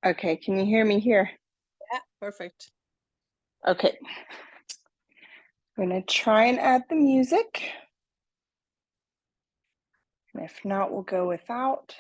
Okay, can you hear me here? Yeah, perfect. Okay. I'm gonna try and add the music. And if not, we'll go without.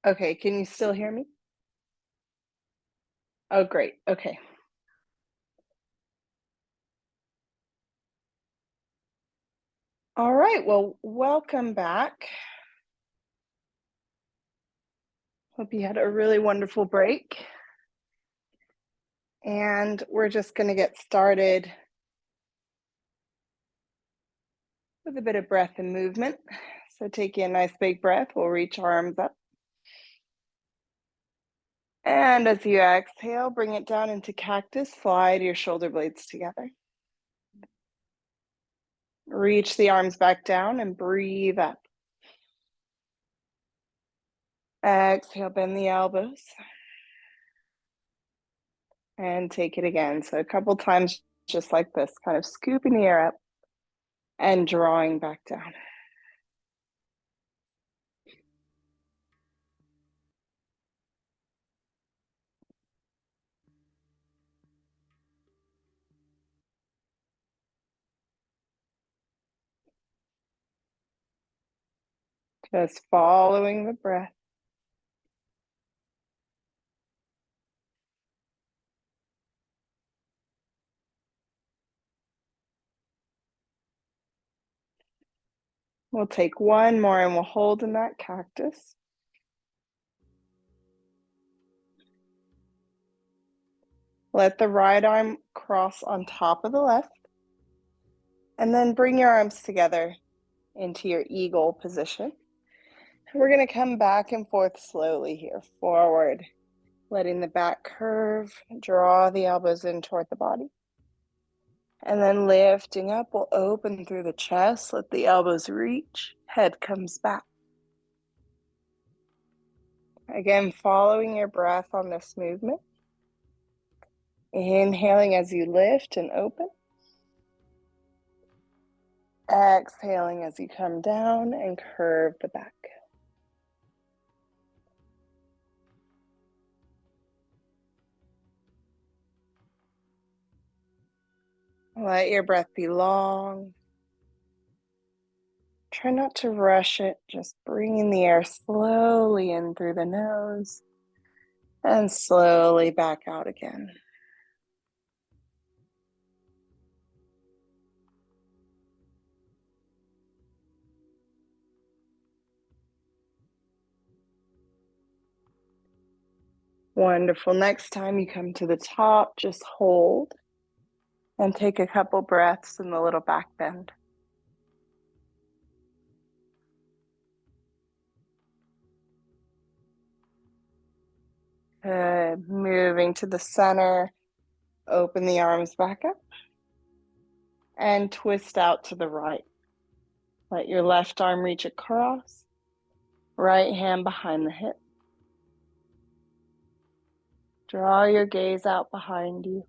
Okay, can you still hear me? Oh, great. Okay. All right, well, welcome back. Hope you had a really wonderful break. And we're just gonna get started with a bit of breath and movement. So taking a nice big breath, we'll reach our arms up. And as you exhale, bring it down into cactus, slide your shoulder blades together. Reach the arms back down and breathe up. Exhale, bend the elbows. And take it again. So a couple times just like this, kind of scooping the air up and drawing back down. Just following the breath. We'll take one more and we'll hold in that cactus. Let the right arm cross on top of the left. And then bring your arms together into your eagle position. We're going to come back and forth slowly here, forward, letting the back curve, draw the elbows in toward the body. And then lifting up, we'll open through the chest, let the elbows reach, head comes back. Again, following your breath on this movement. Inhaling as you lift and open. Exhaling as you come down and curve the back. Let your breath be long. Try not to rush it, just bringing the air slowly in through the nose and slowly back out again. Wonderful. Next time you come to the top, just hold and take a couple breaths in the little back bend. Good. Moving to the center, open the arms back up and twist out to the right. Let your left arm reach across, right hand behind the hip. Draw your gaze out behind you.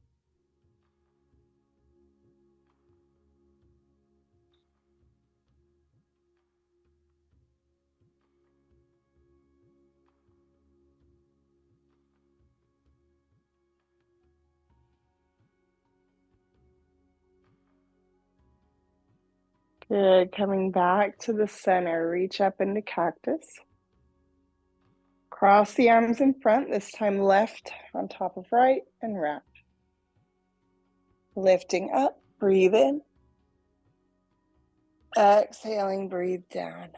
Good. Coming back to the center, reach up into cactus. Cross the arms in front, this time left on top of right and wrap. Lifting up, breathe in. Exhaling, breathe down.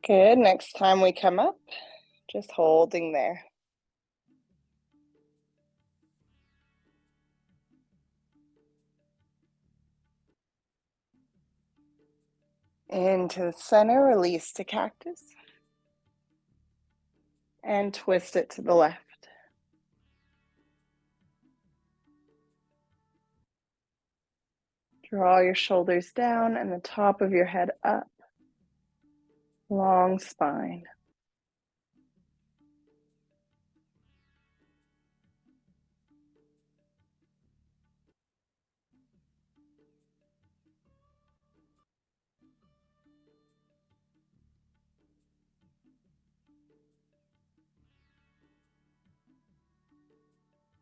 Good. Next time we come up, just holding there. Into the center, release to cactus. And twist it to the left. Draw your shoulders down and the top of your head up. Long spine.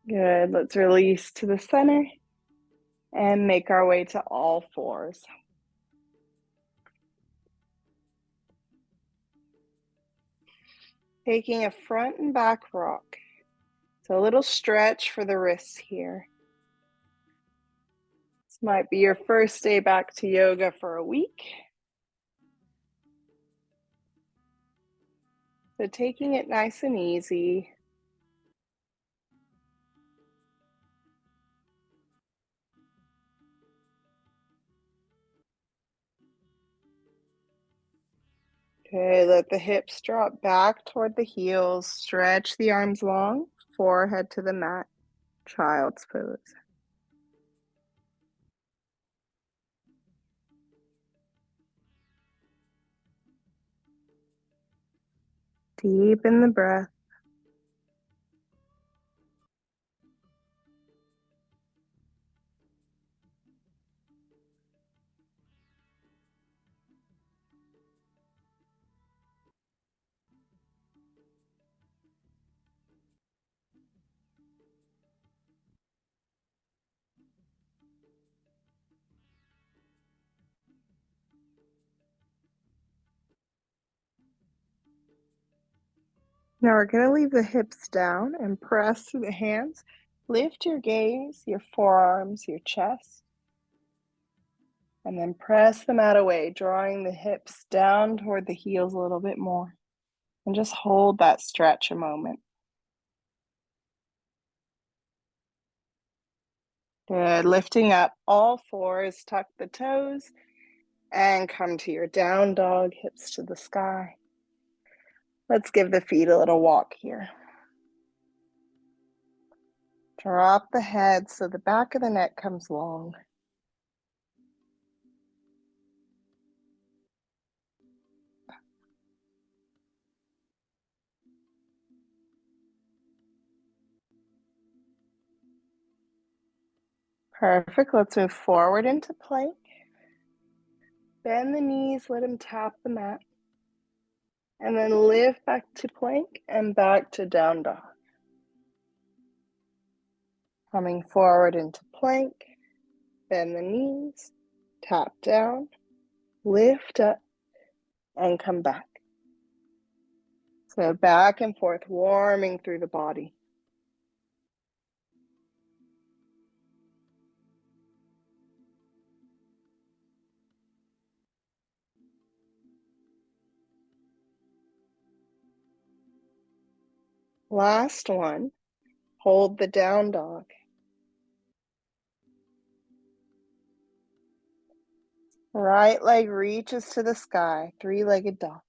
Good. Let's release to the center and make our way to all fours. Taking a front and back rock. So a little stretch for the wrists here. This might be your first day back to yoga for a week. So taking it nice and easy. Okay, let the hips drop back toward the heels. Stretch the arms long, forehead to the mat. Child's pose. Deepen the breath. Now we're going to leave the hips down and press through the hands. Lift your gaze, your forearms, your chest. And then press the mat away, drawing the hips down toward the heels a little bit more. And just hold that stretch a moment. Good. Lifting up all fours, tuck the toes, and come to your down dog, hips to the sky. Let's give the feet a little walk here. Drop the head so the back of the neck comes long. Perfect. Let's move forward into plank. Bend the knees, let them tap the mat. And then lift back to plank and back to down dog. Coming forward into plank, bend the knees, tap down, lift up, and come back. So back and forth, warming through the body. Last one, hold the down dog. Right leg reaches to the sky, three-legged dog.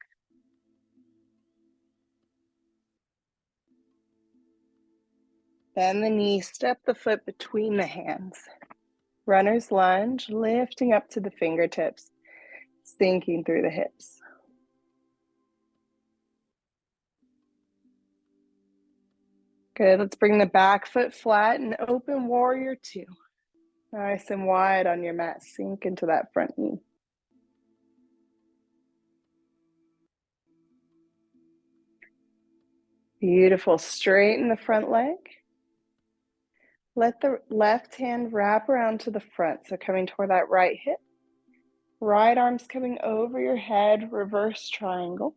Bend the knee, step the foot between the hands. Runner's lunge, lifting up to the fingertips, sinking through the hips. Good, let's bring the back foot flat and open warrior two. Nice and wide on your mat, sink into that front knee. Beautiful, straighten the front leg. Let the left hand wrap around to the front, so coming toward that right hip. Right arm's coming over your head, reverse triangle.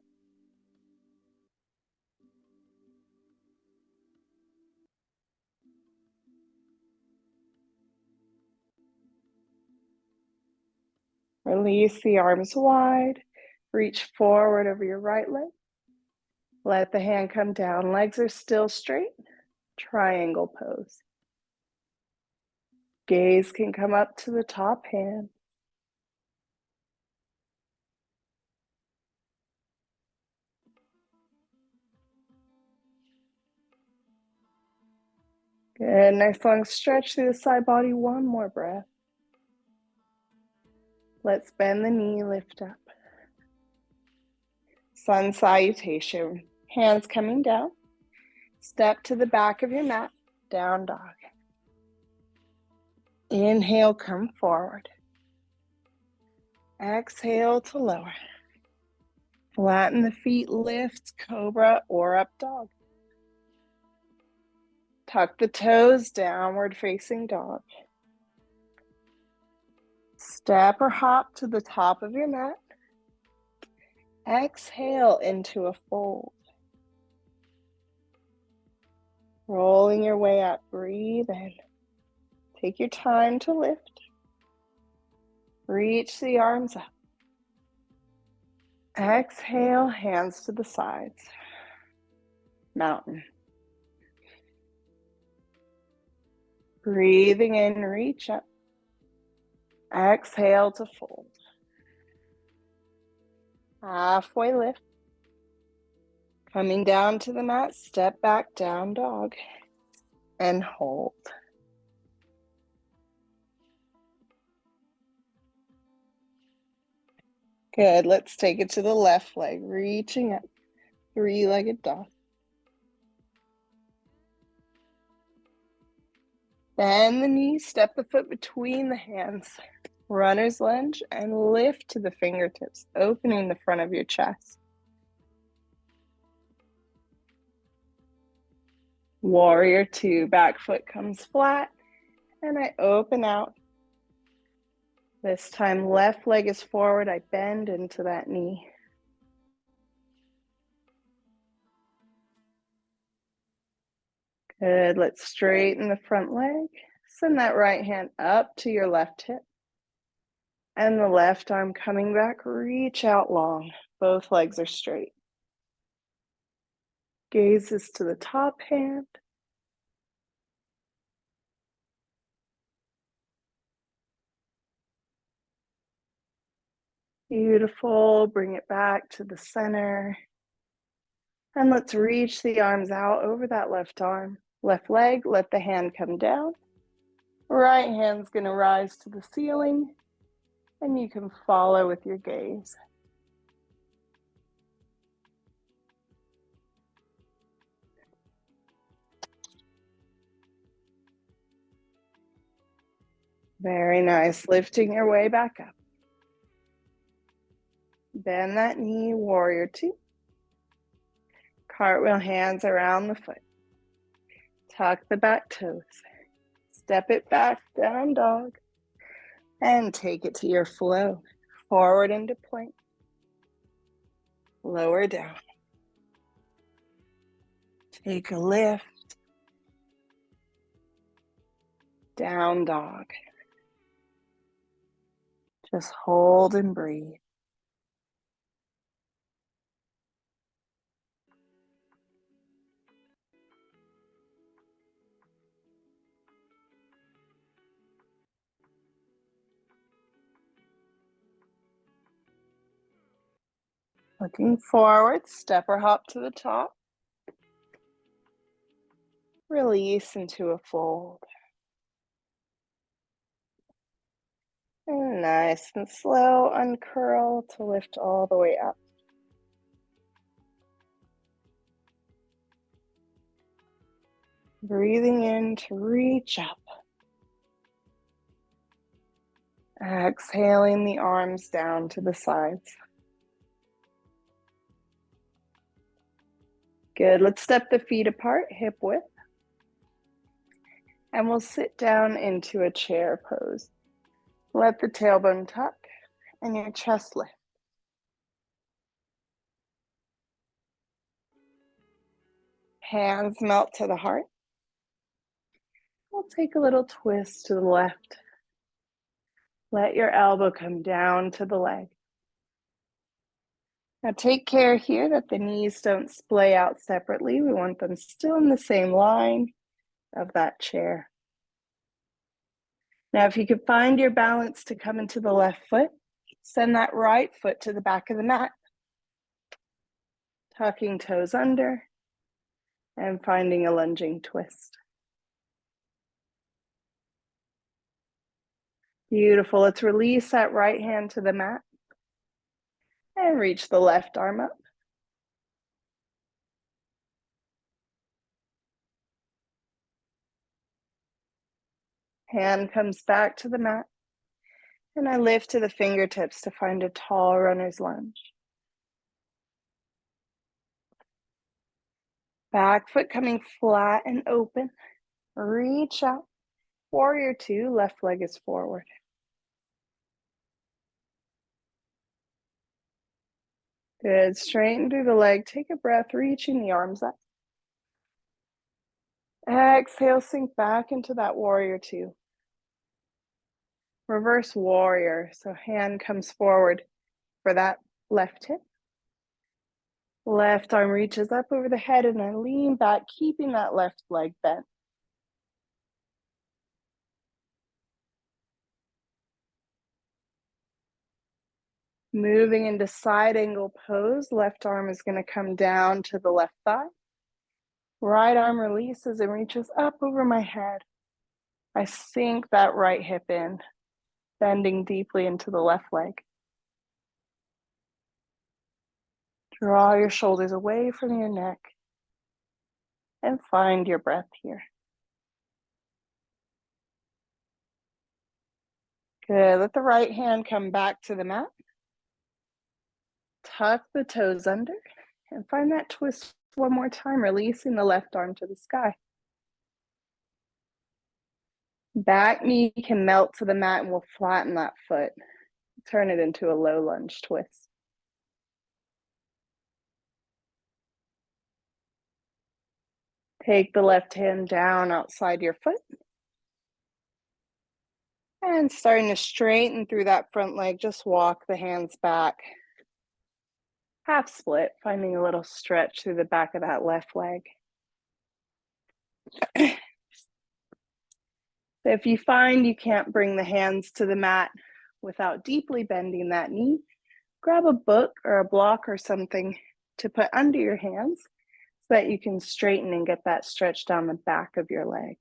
Release the arms wide, Reach forward over your right leg. Let the hand come down. Legs are still straight. Triangle pose. Gaze can come up to the top hand. Good. Nice long stretch through the side body. One more breath. Let's bend the knee, lift up. Sun salutation. Hands coming down. Step to the back of your mat. Down dog. Inhale, come forward. Exhale to lower. Flatten the feet, lift, cobra or up dog. Tuck the toes, downward facing dog. Step or hop to the top of your mat. Exhale into a fold. Rolling your way up, breathe in. Take your time to lift. Reach the arms up. Exhale, hands to the sides. Mountain. Breathing in, reach up. Exhale to fold. Halfway lift. Coming down to the mat, step back, down dog, and hold. Good, let's take it to the left leg, reaching up, three-legged dog. Bend the knee, step the foot between the hands. Runner's lunge and lift to the fingertips, opening the front of your chest. Warrior two, back foot comes flat, and I open out. This time, left leg is forward, I bend into that knee. Good, let's straighten the front leg. Send that right hand up to your left hip. And the left arm coming back, reach out long. Both legs are straight. Gaze is to the top hand. Beautiful, bring it back to the center. And let's reach the arms out over that left arm. Left leg, let the hand come down. Right hand's gonna rise to the ceiling, and you can follow with your gaze. Very nice, lifting your way back up. Bend that knee, warrior two. Cartwheel hands around the foot. Tuck the back toes. Step it back, down dog. And take it to your flow. Forward into plank. Lower down. Take a lift. Down dog. Just hold and breathe. Looking forward, step or hop to the top. Release into a fold. And nice and slow, uncurl to lift all the way up. Breathing in to reach up. Exhaling the arms down to the sides. Good, let's step the feet apart, hip width. And we'll sit down into a chair pose. Let the tailbone tuck and your chest lift. Hands melt to the heart. We'll take a little twist to the left. Let your elbow come down to the leg. Now take care here that the knees don't splay out separately. We want them still in the same line of that chair. Now, if you could find your balance to come into the left foot, send that right foot to the back of the mat. Tucking toes under and finding a lunging twist. Beautiful. Let's release that right hand to the mat and reach the left arm up. Hand comes back to the mat, and I lift to the fingertips to find a tall runner's lunge. Back foot coming flat and open. Reach out. Warrior two, left leg is forward. Good. Straighten through the leg. Take a breath, reaching the arms up. Exhale, sink back into that warrior two. Reverse warrior. So hand comes forward for that left hip. Left arm reaches up over the head and I lean back, keeping that left leg bent. Moving into side angle pose, left arm is going to come down to the left thigh. Right arm releases and reaches up over my head. I sink that right hip in, bending deeply into the left leg. Draw your shoulders away from your neck and find your breath here. Good. Let the right hand come back to the mat. Tuck the toes under and find that twist one more time, releasing the left arm to the sky. Back knee can melt to the mat and we'll flatten that foot. Turn it into a low lunge twist. Take the left hand down outside your foot. And starting to straighten through that front leg, just walk the hands back. Half split, finding a little stretch through the back of that left leg. If you find you can't bring the hands to the mat without deeply bending that knee, grab a book or a block or something to put under your hands so that you can straighten and get that stretch down the back of your leg.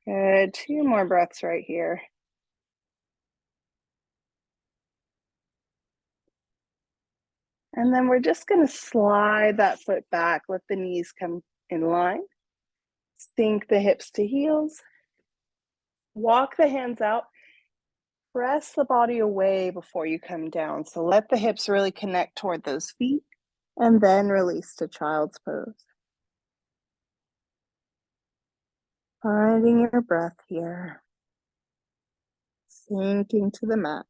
Good. 2 more breaths right here. And then we're just going to slide that foot back, let the knees come in line. Sink the hips to heels. Walk the hands out. Press the body away before you come down. So let the hips really connect toward those feet and then release to child's pose. Finding your breath here. Sinking to the mat.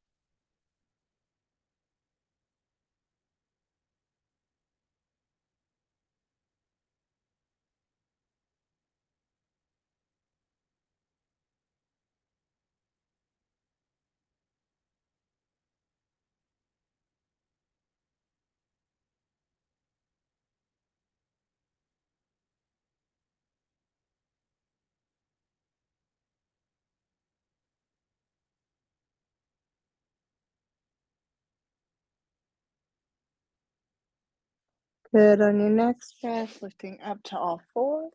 Good. On your next breath, lifting up to all fours.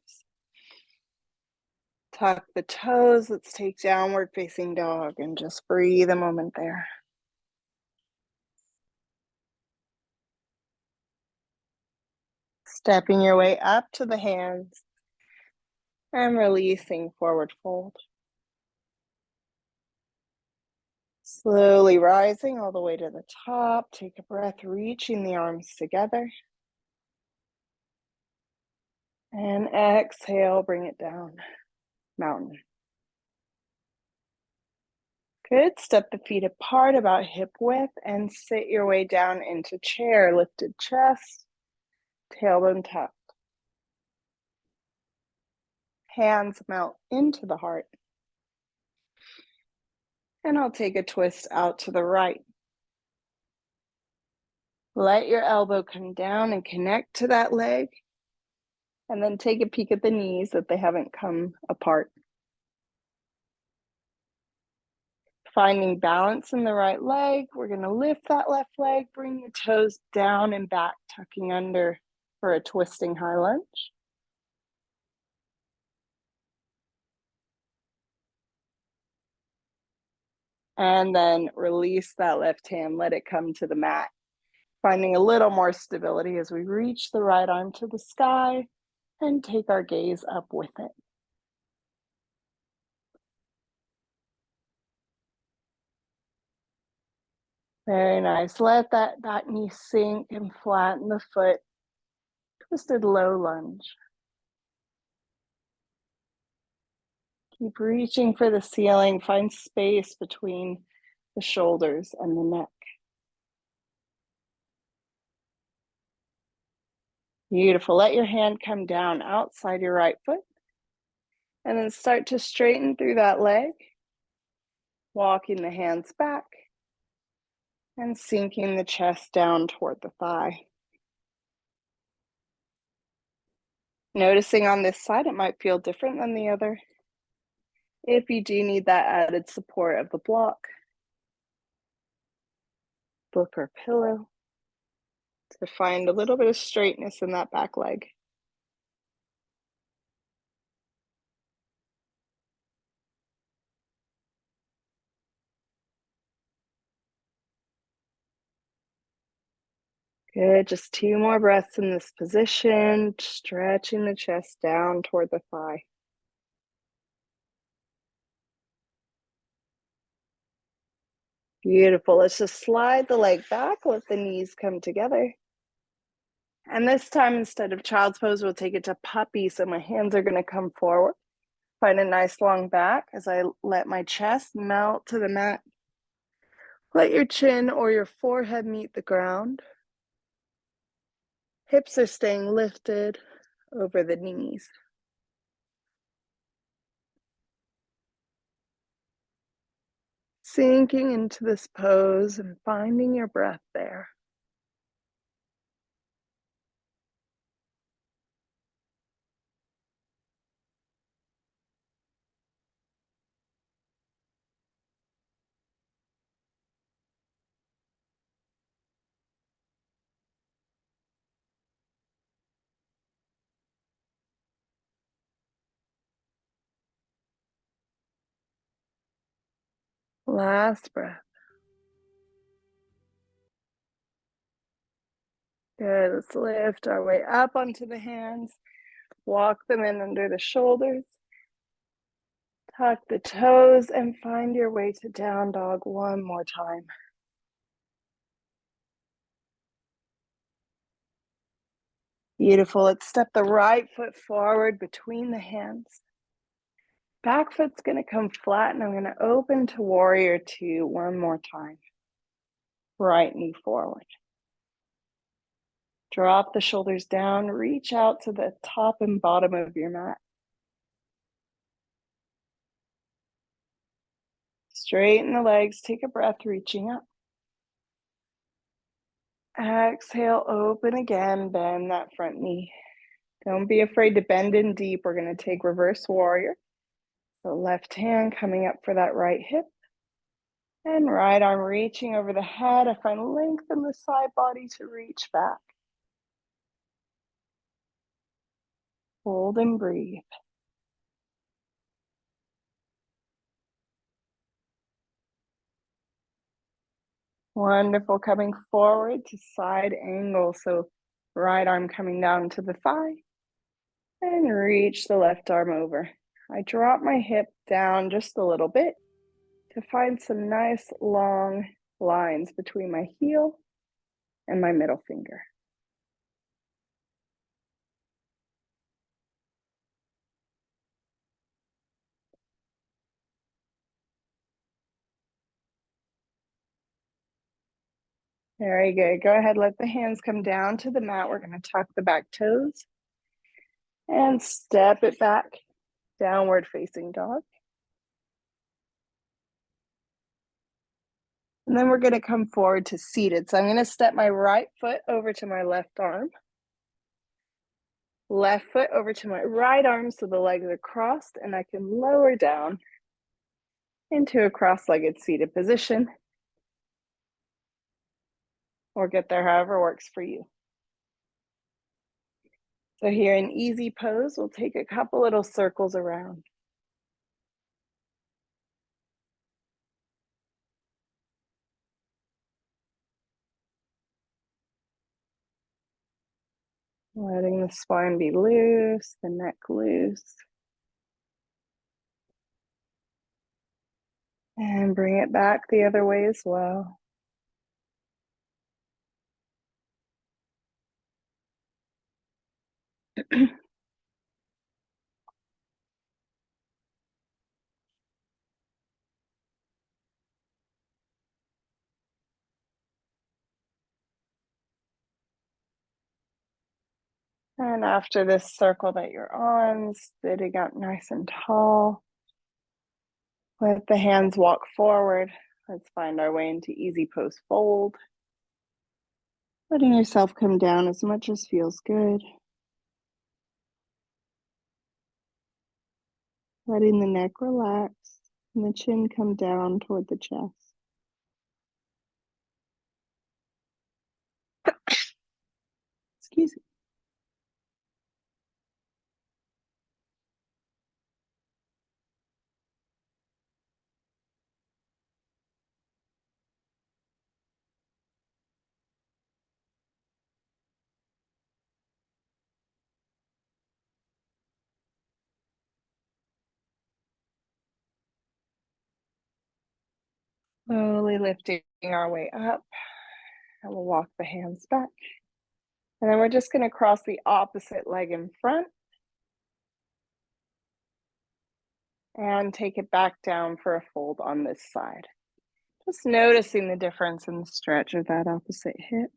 Tuck the toes. Let's take downward facing dog and just breathe a moment there. Stepping your way up to the hands and releasing forward fold. Slowly rising all the way to the top. Take a breath, reaching the arms together. And exhale, bring it down. Mountain. Good. Step the feet apart about hip width and sit your way down into chair. Lifted chest, tailbone tucked. Hands melt into the heart. And I'll take a twist out to the right. Let your elbow come down and connect to that leg. And then take a peek at the knees that they haven't come apart. Finding balance in the right leg, we're going to lift that left leg, bring the toes down and back, tucking under for a twisting high lunge. And then release that left hand, let it come to the mat. Finding a little more stability as we reach the right arm to the sky and take our gaze up with it. Very nice. Let that back knee sink and flatten the foot. Twisted low lunge. Keep reaching for the ceiling. Find space between the shoulders and the neck. Beautiful. Let your hand come down outside your right foot. And then start to straighten through that leg. Walking the hands back. And sinking the chest down toward the thigh. Noticing on this side, it might feel different than the other. If you do need that added support of the block, book or pillow, to find a little bit of straightness in that back leg. Good, just 2 more breaths in this position, stretching the chest down toward the thigh. Beautiful, let's just slide the leg back, let the knees come together. And this time, instead of child's pose, we'll take it to puppy, so my hands are gonna come forward. Find a nice long back as I let my chest melt to the mat. Let your chin or your forehead meet the ground. Hips are staying lifted over the knees. Sinking into this pose and finding your breath there. Last breath. Good, let's lift our way up onto the hands. Walk them in under the shoulders. Tuck the toes and find your way to down dog one more time. Beautiful, let's step the right foot forward between the hands. Back foot's gonna come flat and I'm gonna open to warrior 2 one more time. Right knee forward. Drop the shoulders down, reach out to the top and bottom of your mat. Straighten the legs, take a breath, reaching up. Exhale, open again, bend that front knee. Don't be afraid to bend in deep. We're gonna take reverse warrior. So left hand coming up for that right hip. And right arm reaching over the head. I find length in the side body to reach back. Hold and breathe. Wonderful, coming forward to side angle. So right arm coming down to the thigh and reach the left arm over. I drop my hip down just a little bit to find some nice long lines between my heel and my middle finger. Very good. Go ahead, let the hands come down to the mat. We're going to tuck the back toes and step it back, downward facing dog. And then we're going to come forward to seated. So I'm going to step my right foot over to my left arm. Left foot over to my right arm so the legs are crossed, and I can lower down into a cross-legged seated position, or get there however works for you. So here in easy pose, we'll take a couple little circles around. Letting the spine be loose, the neck loose. And bring it back the other way as well. And after this circle that you're on, sitting up nice and tall, let the hands walk forward. Let's find our way into easy pose fold. Letting yourself come down as much as feels good. Letting the neck relax and the chin come down toward the chest. Excuse me. Slowly lifting our way up, and we'll walk the hands back. And then we're just going to cross the opposite leg in front and take it back down for a fold on this side. Just noticing the difference in the stretch of that opposite hip.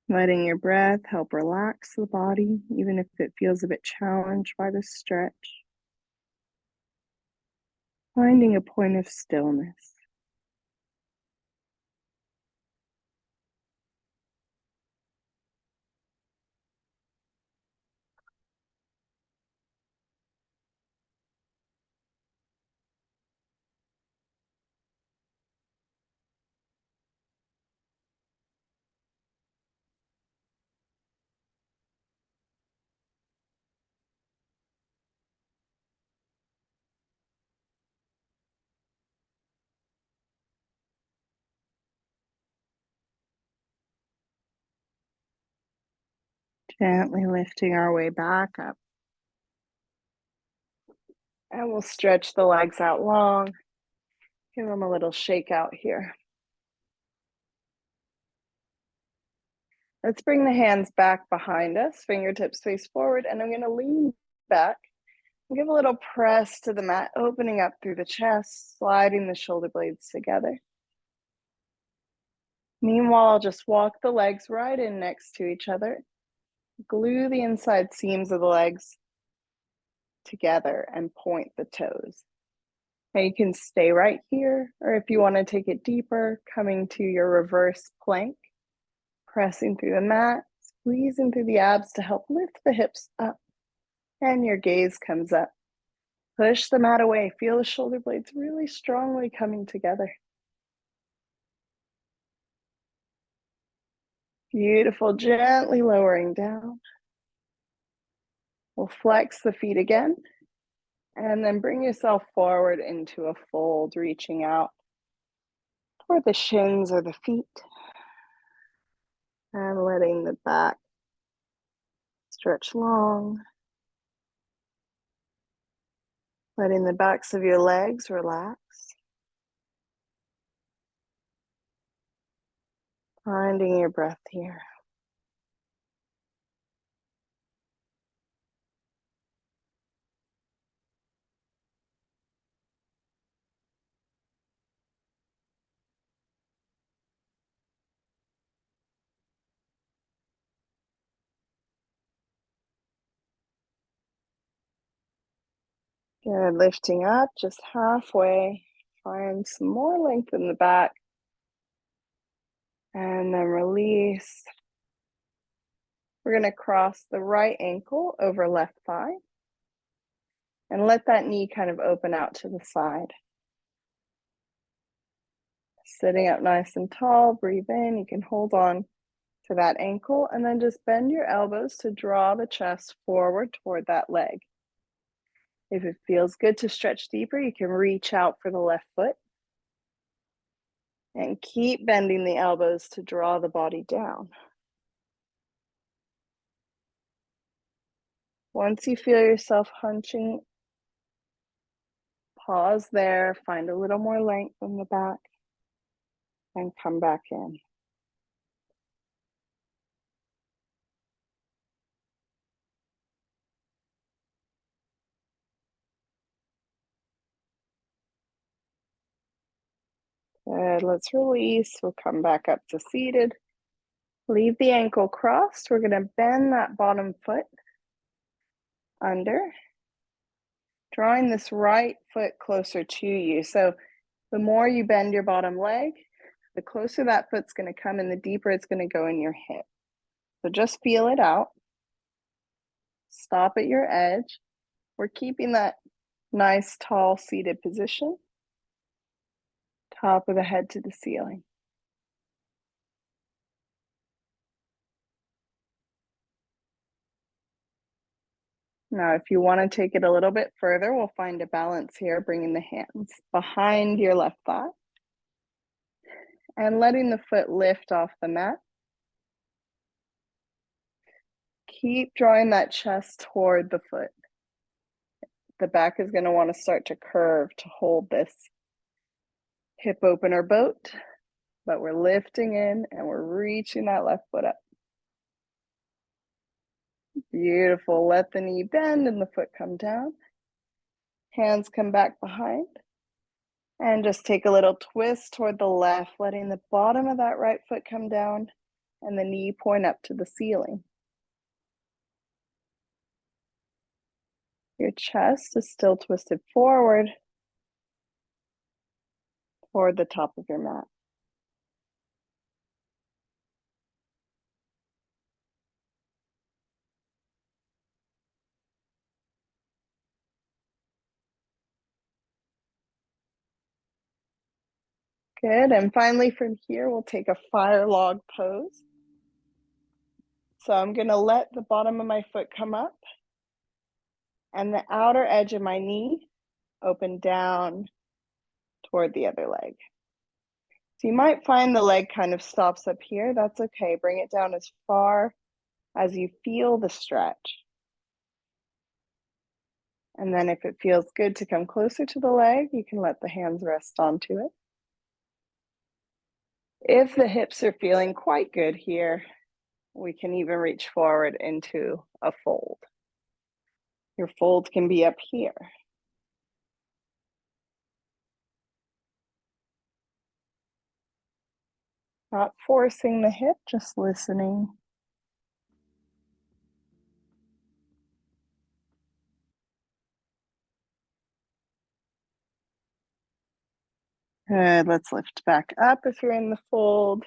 Letting your breath help relax the body, even if it feels a bit challenged by the stretch. Finding a point of stillness. Gently lifting our way back up. And we'll stretch the legs out long. Give them a little shake out here. Let's bring the hands back behind us, fingertips face forward, and I'm going to lean back and give a little press to the mat, opening up through the chest, sliding the shoulder blades together. Meanwhile, I'll just walk the legs right in next to each other. Glue the inside seams of the legs together and point the toes. Now you can stay right here, or if you want to take it deeper, coming to your reverse plank, pressing through the mat, squeezing through the abs to help lift the hips up, and your gaze comes up. Push the mat away. Feel the shoulder blades really strongly coming together. Beautiful, gently lowering down. We'll flex the feet again, and then bring yourself forward into a fold, reaching out toward the shins or the feet, and letting the back stretch long. Letting the backs of your legs relax. Finding your breath here. Good, lifting up just halfway. Find some more length in the back. And then release. We're going to cross the right ankle over left thigh. And let that knee kind of open out to the side. Sitting up nice and tall, breathe in. You can hold on to that ankle and then just bend your elbows to draw the chest forward toward that leg. If it feels good to stretch deeper, you can reach out for the left foot. And keep bending the elbows to draw the body down. Once you feel yourself hunching, pause there, find a little more length in the back, and come back in. Good, let's release. We'll come back up to seated. Leave the ankle crossed. We're gonna bend that bottom foot under, drawing this right foot closer to you. So the more you bend your bottom leg, the closer that foot's gonna come and the deeper it's gonna go in your hip. So just feel it out. Stop at your edge. We're keeping that nice, tall, seated position. Top of the head to the ceiling. Now, if you want to take it a little bit further, we'll find a balance here, bringing the hands behind your left thigh and letting the foot lift off the mat. Keep drawing that chest toward the foot. The back is going to want to start to curve to hold this hip opener boat, but we're lifting in and we're reaching that left foot up. Beautiful. Let the knee bend and the foot come down. Hands come back behind. And just take a little twist toward the left, letting the bottom of that right foot come down and the knee point up to the ceiling. Your chest is still twisted forward toward the top of your mat. Good, and finally from here, we'll take a fire log pose. So I'm gonna let the bottom of my foot come up and the outer edge of my knee open down toward the other leg. So you might find the leg kind of stops up here. That's okay. Bring it down as far as you feel the stretch. And then if it feels good to come closer to the leg, you can let the hands rest onto it. If the hips are feeling quite good here, we can even reach forward into a fold. Your fold can be up here. Not forcing the hip, just listening. Good, let's lift back up if you're in the fold.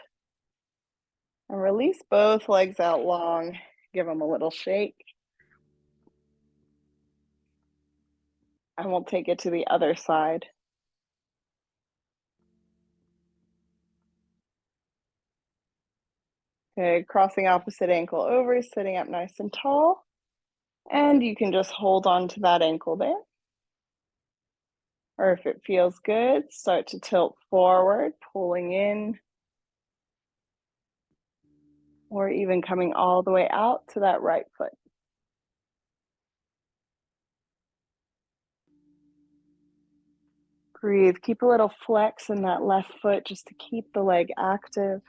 And release both legs out long. Give them a little shake. And we'll take it to the other side. Okay, crossing opposite ankle over, sitting up nice and tall. And you can just hold on to that ankle there. Or if it feels good, start to tilt forward, pulling in. Or even coming all the way out to that right foot. Breathe, keep a little flex in that left foot just to keep the leg active.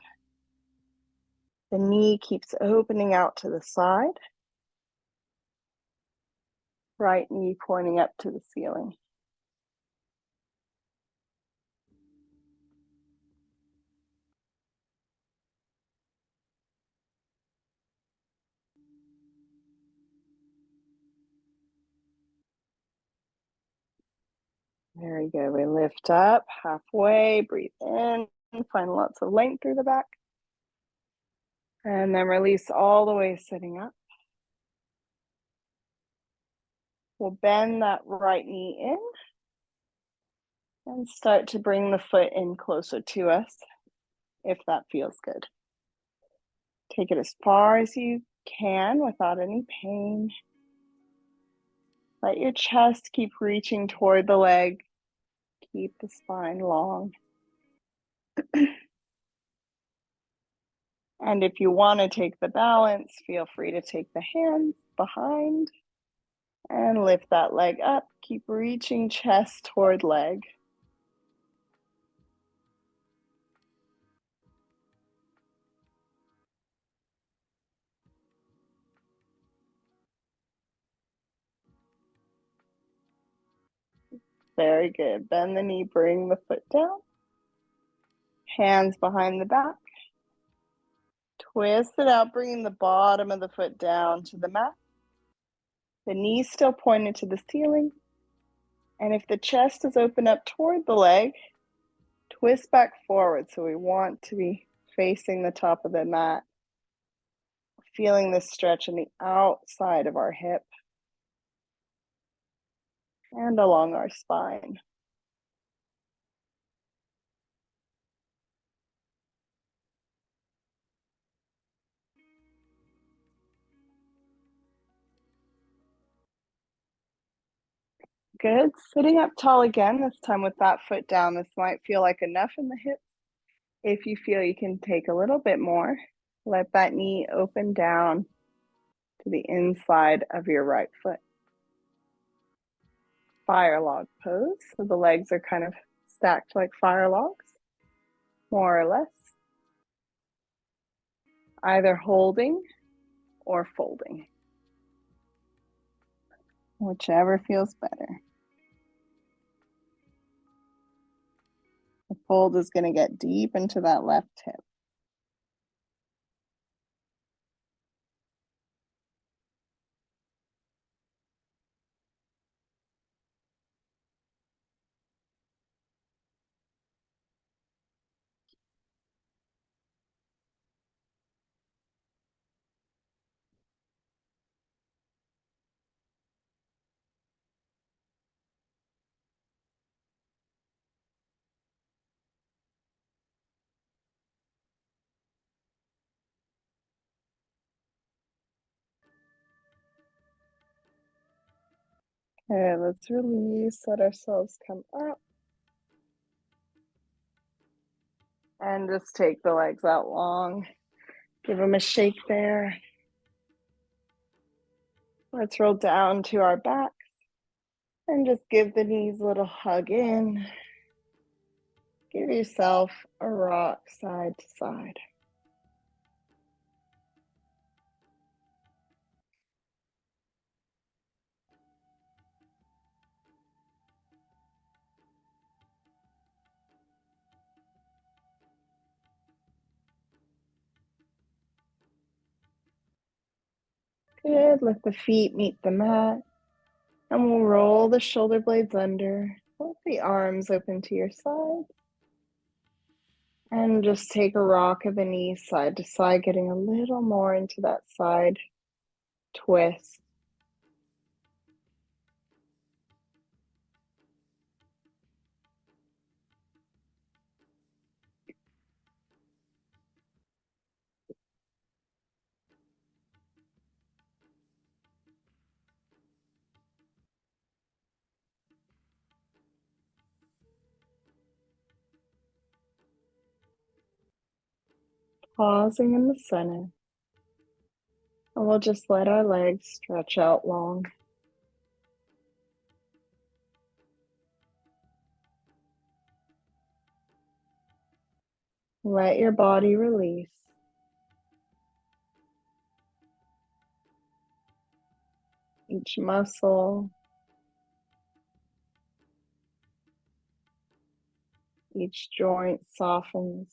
The knee keeps opening out to the side. Right knee pointing up to the ceiling. Very good. We lift up halfway, breathe in, find lots of length through the back. And then release all the way sitting up. We'll bend that right knee in and start to bring the foot in closer to us if that feels good. Take it as far as you can without any pain. Let your chest keep reaching toward the leg. Keep the spine long. And if you want to take the balance, feel free to take the hands behind and lift that leg up. Keep reaching chest toward leg. Very good. Bend the knee, bring the foot down. Hands behind the back. Twist it out, bringing the bottom of the foot down to the mat. The knee still pointed to the ceiling. And if the chest is open up toward the leg, twist back forward. So we want to be facing the top of the mat. Feeling this stretch on the outside of our hip and along our spine. Good. Sitting up tall again, this time with that foot down. This might feel like enough in the hips. If you feel you can take a little bit more, let that knee open down to the inside of your right foot. Fire log pose. So the legs are kind of stacked like fire logs, more or less. Either holding or folding. Whichever feels better. The fold is going to get deep into that left hip. Okay, let's release, let ourselves come up. And just take the legs out long. Give them a shake there. Let's roll down to our backs and just give the knees a little hug in. Give yourself a rock side to side. Good, let the feet meet the mat. And we'll roll the shoulder blades under. Let the arms open to your side. And just take a rock of the knees side to side, getting a little more into that side twist. Pausing in the center. And we'll just let our legs stretch out long. Let your body release. Each muscle, each joint softens.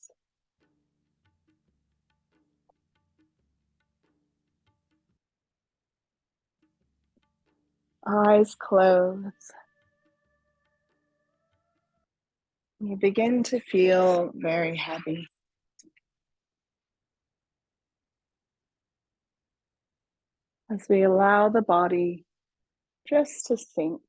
Eyes closed. You begin to feel very heavy. As we allow the body just to sink.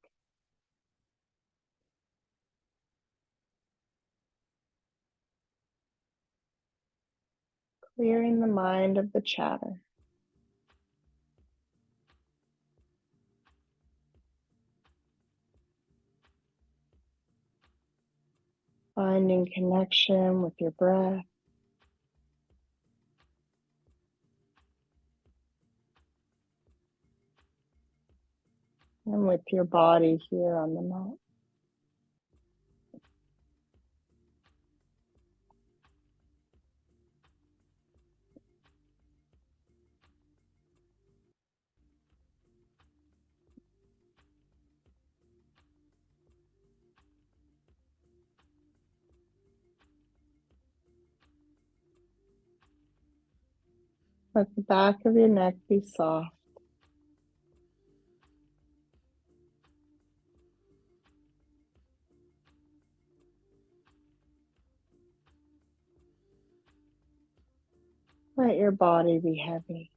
Clearing the mind of the chatter. Finding connection with your breath. And with your body here on the mat. Let the back of your neck be soft. Let your body be heavy.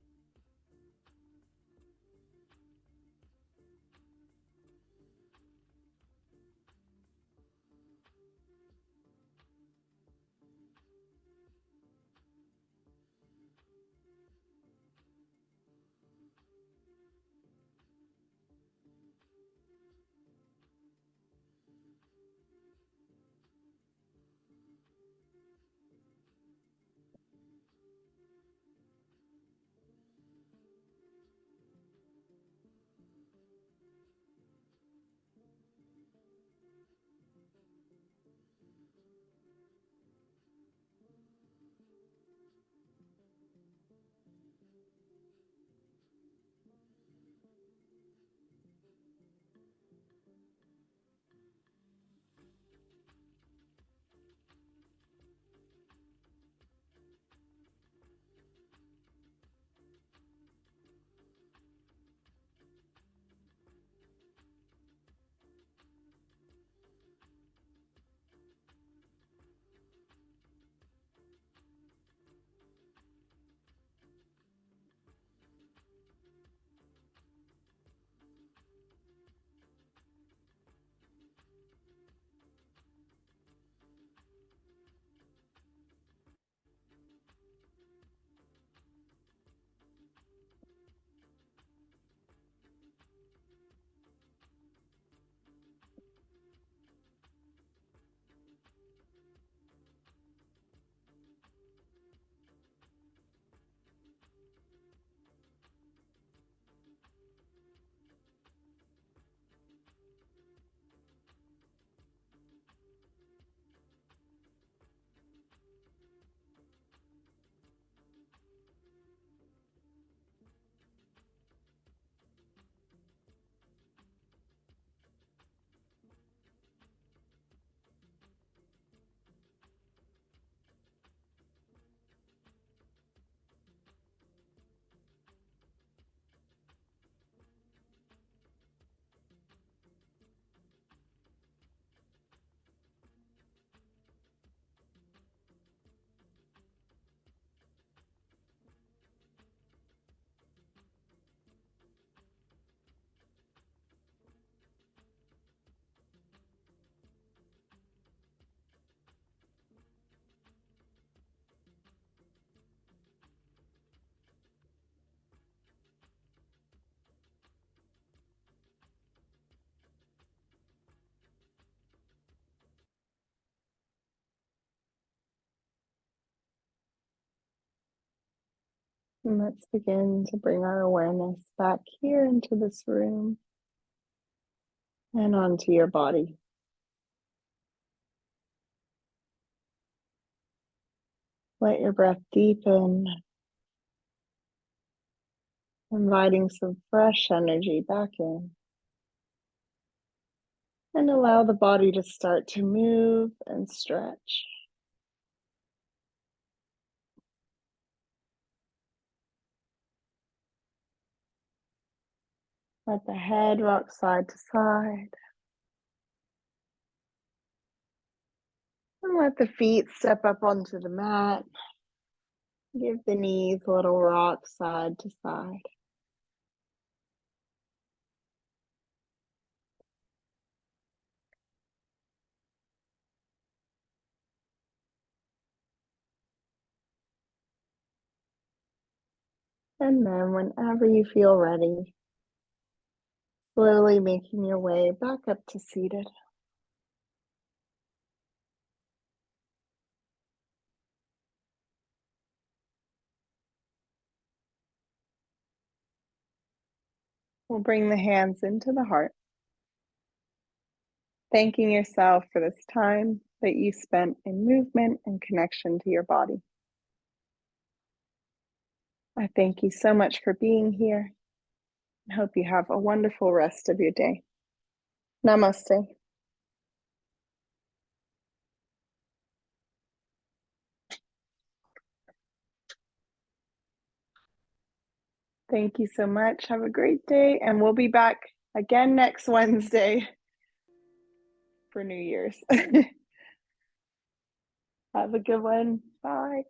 And let's begin to bring our awareness back here into this room and onto your body. Let your breath deepen, inviting some fresh energy back in. And allow the body to start to move and stretch. Let the head rock side to side. And let the feet step up onto the mat. Give the knees a little rock side to side. And then whenever you feel ready, slowly making your way back up to seated. We'll bring the hands into the heart, thanking yourself for this time that you spent in movement and connection to your body. I thank you so much for being here and hope you have a wonderful rest of your day. Namaste. Thank you so much. Have a great day, and we'll be back again next Wednesday for New Year's. Have a good one. Bye.